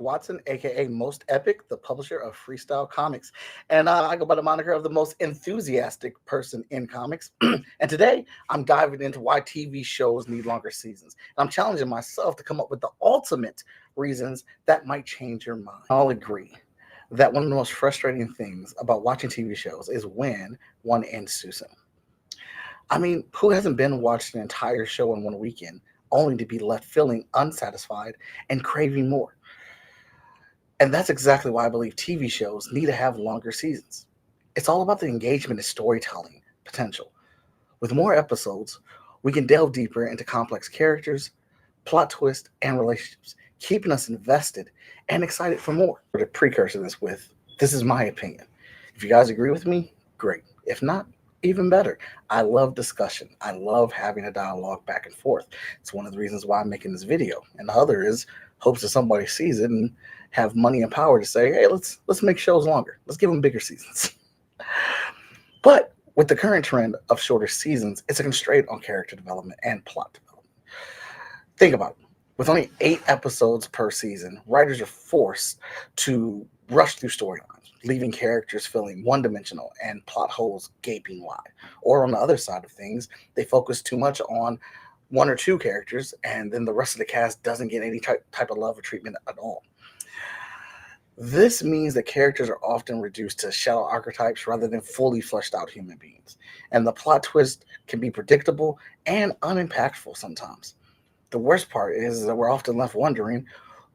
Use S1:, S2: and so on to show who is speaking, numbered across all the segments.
S1: Watson, aka Most Epic, the publisher of Freestyle Comics. And I go by the moniker of the most enthusiastic person in comics. And today I'm diving into why TV shows need longer seasons. And I'm challenging myself to come up with the ultimate reasons that might change your mind. I'll agree that one of the most frustrating things about watching TV shows is when one ends too soon. I mean, who hasn't been watched an entire show in one weekend only to be left feeling unsatisfied and craving more? And that's exactly why I believe TV shows need to have longer seasons. It's all about the engagement and storytelling potential. With more episodes, we can delve deeper into complex characters, plot twists, and relationships, keeping us invested and excited for more. To precursor this is my opinion. If you guys agree with me, great. If not, even better. I love discussion. I love having a dialogue back and forth. It's one of the reasons why I'm making this video. And the other is hopes that somebody sees it and have money and power to say, hey, let's make shows longer. Let's give them bigger seasons. But with the current trend of shorter seasons, it's a constraint on character development and plot development. Think about it. With only 8 episodes per season, writers are forced to rush through storylines, leaving characters feeling one dimensional and plot holes gaping wide. Or on the other side of things, they focus too much on one or two characters, and then the rest of the cast doesn't get any type of love or treatment at all. This means that characters are often reduced to shallow archetypes rather than fully fleshed out human beings. And the plot twist can be predictable and unimpactful sometimes. The worst part is that we're often left wondering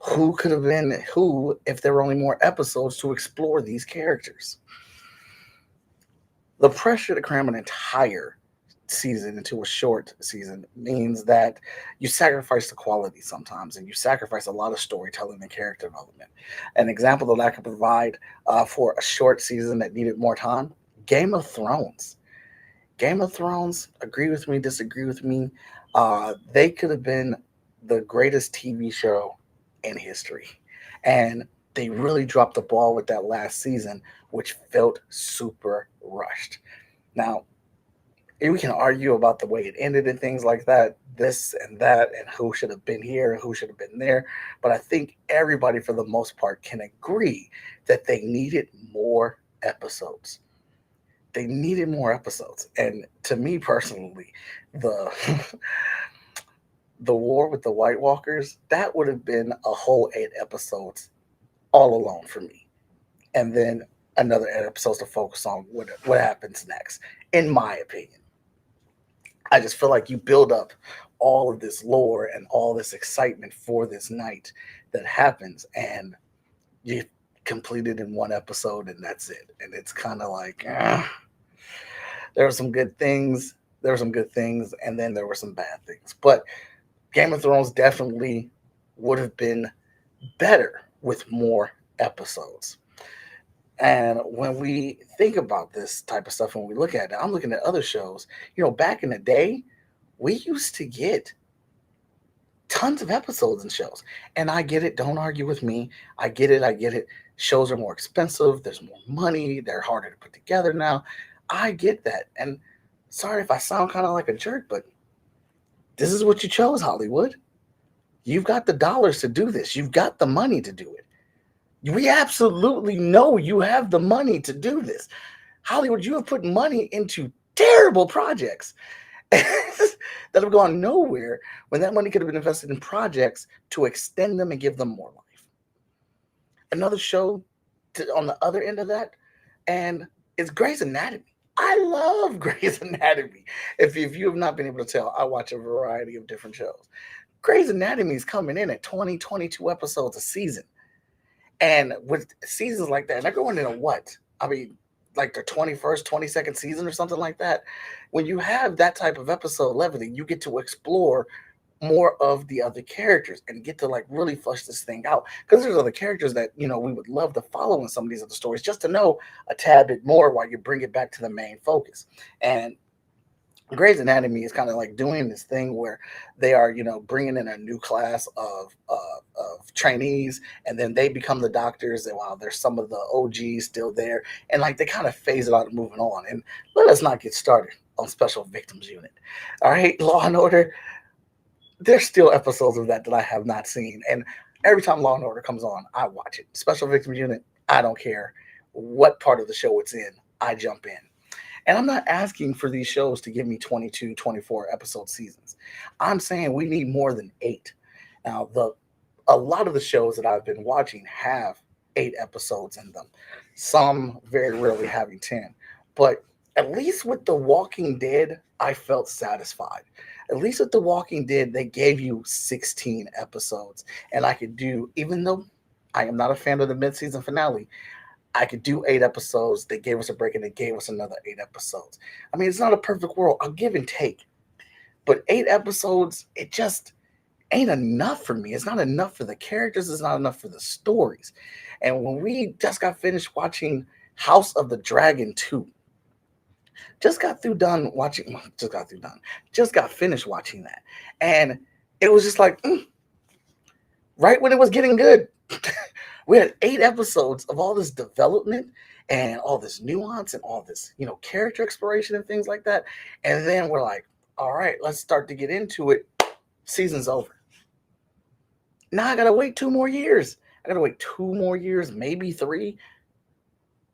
S1: who could have been who if there were only more episodes to explore these characters. The pressure to cram an entire season into a short season means that you sacrifice the quality sometimes, and you sacrifice a lot of storytelling and character development. An example that I can provide for a short season that needed more time: Game of Thrones. Game of Thrones, agree with me, disagree with me, they could have been the greatest TV show in history. And they really dropped the ball with that last season, which felt super rushed. Now, we can argue about the way it ended and things like that, this and that, and who should have been here and who should have been there. But I think everybody, for the most part, can agree that they needed more episodes. They needed more episodes. And to me personally, the the war with the White Walkers, that would have been a whole 8 episodes all alone for me. And then another 8 episodes to focus on what happens next, in my opinion. I just feel like you build up all of this lore and all this excitement for this night that happens, and you complete it in 1 episode, and that's it. And it's kind of like, there were some good things. There were some good things, and then there were some bad things. But Game of Thrones definitely would have been better with more episodes. And when we think about this type of stuff, when we look at it, I'm looking at other shows. Back in the day, we used to get tons of episodes and shows. And I get it. Don't argue with me. I get it. I get it. Shows are more expensive. There's more money. They're harder to put together now. I get that. And sorry if I sound kind of like a jerk, but this is what you chose, Hollywood. You've got the dollars to do this. You've got the money to do it. We absolutely know you have the money to do this. Hollywood, you have put money into terrible projects that have gone nowhere when that money could have been invested in projects to extend them and give them more life. Another show on the other end of that, and it's Grey's Anatomy. I love Grey's Anatomy. If you have not been able to tell, I watch a variety of different shows. Grey's Anatomy is coming in at 20, 22 episodes a season. And with seasons like that, and they're going into what? I mean, like their 21st, 22nd season or something like that. When you have that type of episode levity, you get to explore more of the other characters and get to like really flush this thing out. Because there's other characters that, we would love to follow in some of these other stories just to know a tad bit more while you bring it back to the main focus. And Grey's Anatomy is kind of like doing this thing where they are, bringing in a new class of trainees, and then they become the doctors. And while there's some of the OGs still there, and like they kind of phase it out and moving on. And let us not get started on Special Victims Unit. All right, Law and Order. There's still episodes of that I have not seen, and Every time Law and Order comes on, I watch it. Special Victims Unit, I don't care what part of the show it's in, I jump in. And I'm not asking for these shows to give me 22, 24 episode seasons. I'm saying we need more than 8. Now, a lot of the shows that I've been watching have 8 episodes in them. Some very rarely having 10. But at least with The Walking Dead, I felt satisfied. At least with The Walking Dead, they gave you 16 episodes. And I could do, even though I am not a fan of the mid-season finale, I could do 8 episodes. They gave us a break and they gave us another 8 episodes. I mean, it's not a perfect world. I'll give and take. But 8 episodes, it just ain't enough for me. It's not enough for the characters. It's not enough for the stories. And when we just got finished watching House of the Dragon 2, just got through done watching, just got finished watching that. And it was just like, right when it was getting good. We had 8 episodes of all this development and all this nuance and all this, character exploration and things like that. And then we're like, all right, let's start to get into it. Season's over. Now I gotta wait 2 more years. I gotta wait 2 more years, maybe 3,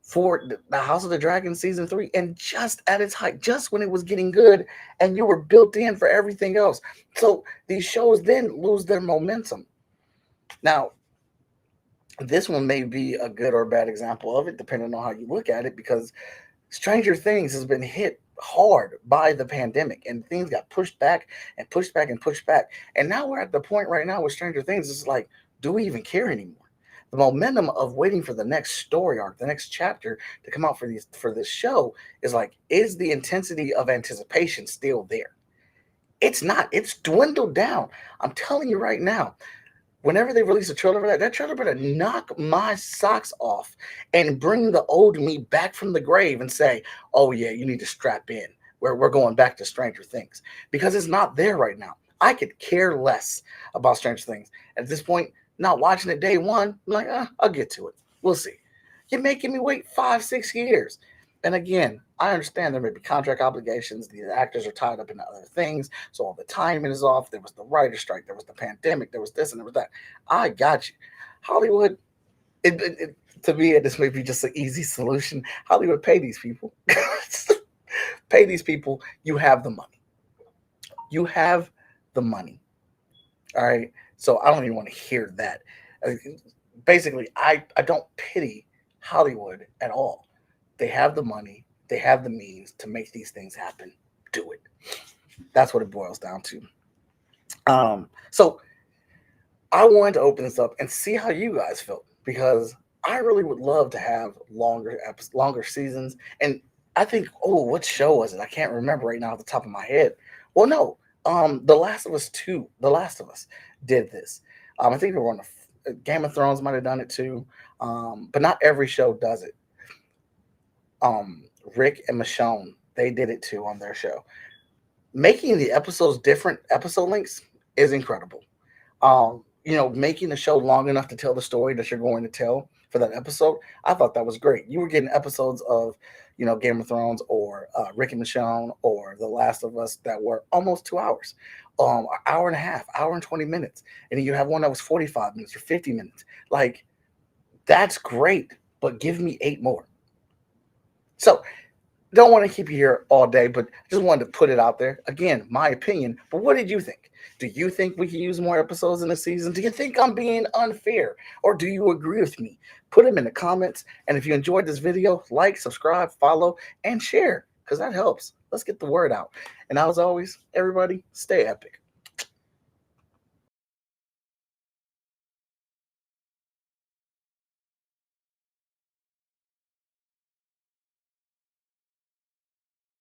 S1: for the House of the Dragon season 3. And just at its height, just when it was getting good and you were built in for everything else. So these shows then lose their momentum. Now, this one may be a good or bad example of it, depending on how you look at it, because Stranger Things has been hit hard by the pandemic and things got pushed back and pushed back and pushed back. And now we're at the point right now with Stranger Things, it's like, do we even care anymore? The momentum of waiting for the next story arc, the next chapter to come out for this show is like, is the intensity of anticipation still there? It's not. It's dwindled down. I'm telling you right now, whenever they release a trailer for that trailer better knock my socks off and bring the old me back from the grave and say, oh yeah, you need to strap in. We're going back to Stranger Things, because it's not there right now. I could care less about Stranger Things. At this point, not watching it day one, I'm like, I'll get to it. We'll see. You're making me wait 5, 6 years. And again, I understand there may be contract obligations. The actors are tied up in other things. So all the timing is off. There was the writer's strike. There was the pandemic. There was this and there was that. I got you. Hollywood, to me, this may be just an easy solution. Hollywood, pay these people. Pay these people. You have the money. You have the money. All right. So I don't even want to hear that. Basically, I don't pity Hollywood at all. They have the money, they have the means to make these things happen. Do it. That's what it boils down to. So I wanted to open this up and see how you guys felt, because I really would love to have longer seasons. And I think, what show was it? I can't remember right now off the top of my head. Well, no, The Last of Us 2, The Last of Us did this. I think they were on Game of Thrones might have done it too, but not every show does it. Rick and Michonne, they did it too on their show. Making the episodes different episode lengths is incredible. Making the show long enough to tell the story that you're going to tell for that episode, I thought that was great. You were getting episodes of, Game of Thrones or Rick and Michonne or The Last of Us that were almost 2 hours, an hour and a half, hour and 20 minutes. And then you have one that was 45 minutes or 50 minutes. Like, that's great, but give me 8 more. So, don't want to keep you here all day, but just wanted to put it out there. Again, my opinion. But what did you think? Do you think we can use more episodes in a season? Do you think I'm being unfair? Or do you agree with me? Put them in the comments. And if you enjoyed this video, like, subscribe, follow, and share, because that helps. Let's get the word out. And as always, everybody, stay epic.